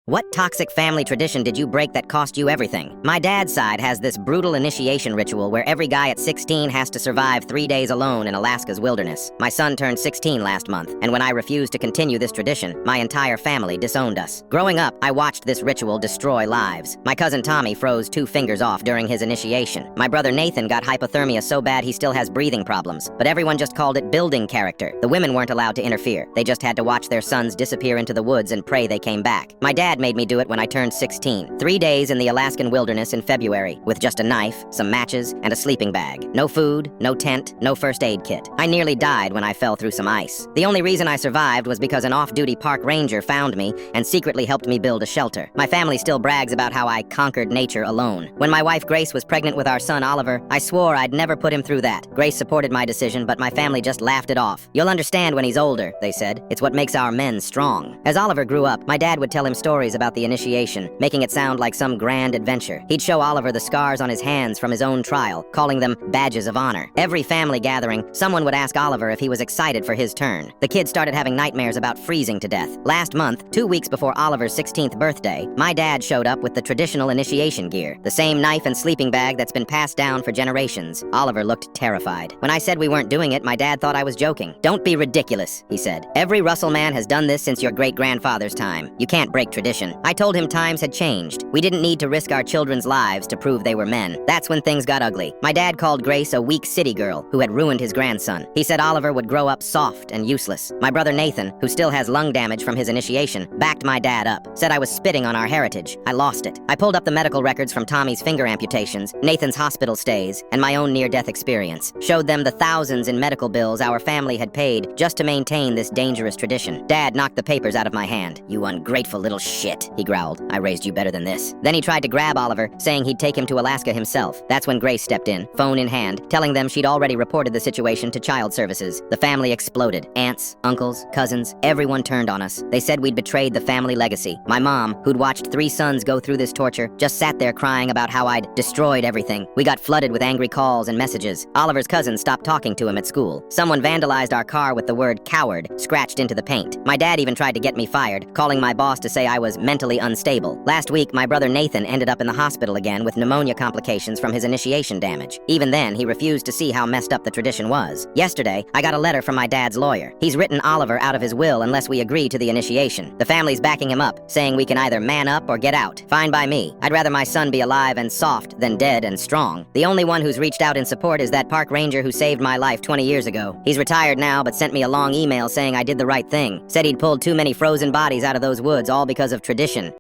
What toxic family tradition did you break that cost you everything? My dad's side has this brutal initiation ritual where every guy at 16 has to survive 3 days alone in Alaska's wilderness. My son turned 16 last month, and when I refused to continue this tradition, my entire family disowned us. Growing up, I watched this ritual destroy lives. My cousin Tommy froze 2 fingers off during his initiation. My brother Nathan got hypothermia so bad he still has breathing problems, but everyone just called it building character. The women weren't allowed to interfere. They just had to watch their sons disappear into the woods and pray they came back. My dad made me do it when I turned 16. 3 days in the Alaskan wilderness in February, with just a knife, some matches, and a sleeping bag. No food, no tent, no first aid kit. I nearly died when I fell through some ice. The only reason I survived was because an off-duty park ranger found me and secretly helped me build a shelter. My family still brags about how I conquered nature alone. When my wife Grace was pregnant with our son Oliver, I swore I'd never put him through that. Grace supported my decision, but my family just laughed it off. "You'll understand when he's older," they said. "It's what makes our men strong." As Oliver grew up, my dad would tell him stories about the initiation, making it sound like some grand adventure. He'd show Oliver the scars on his hands from his own trial, calling them badges of honor. Every family gathering, someone would ask Oliver if he was excited for his turn. The kid started having nightmares about freezing to death. Last month, 2 weeks before Oliver's 16th birthday, my dad showed up with the traditional initiation gear, the same knife and sleeping bag that's been passed down for generations. Oliver looked terrified. When I said we weren't doing it, my dad thought I was joking. "Don't be ridiculous," he said. "Every Russell man has done this since your great-grandfather's time. You can't break tradition." I told him times had changed. We didn't need to risk our children's lives to prove they were men. That's when things got ugly. My dad called Grace a weak city girl who had ruined his grandson. He said Oliver would grow up soft and useless. My brother Nathan, who still has lung damage from his initiation, backed my dad up, said I was spitting on our heritage. I lost it. I pulled up the medical records from Tommy's finger amputations, Nathan's hospital stays, and my own near-death experience. Showed them the thousands in medical bills our family had paid just to maintain this dangerous tradition. Dad knocked the papers out of my hand. "You ungrateful little shit," he growled. "I raised you better than this." Then he tried to grab Oliver, saying he'd take him to Alaska himself. That's when Grace stepped in, phone in hand, telling them she'd already reported the situation to child services. The family exploded. Aunts, uncles, cousins, everyone turned on us. They said we'd betrayed the family legacy. My mom, who'd watched 3 sons go through this torture, just sat there crying about how I'd destroyed everything. We got flooded with angry calls and messages. Oliver's cousins stopped talking to him at school. Someone vandalized our car with the word coward scratched into the paint. My dad even tried to get me fired, calling my boss to say I was mentally unstable. Last week, my brother Nathan ended up in the hospital again with pneumonia complications from his initiation damage. Even then, he refused to see how messed up the tradition was. Yesterday, I got a letter from my dad's lawyer. He's written Oliver out of his will unless we agree to the initiation. The family's backing him up, saying we can either man up or get out. Fine by me. I'd rather my son be alive and soft than dead and strong. The only one who's reached out in support is that park ranger who saved my life 20 years ago. He's retired now, but sent me a long email saying I did the right thing. Said he'd pulled too many frozen bodies out of those woods all because of tradition.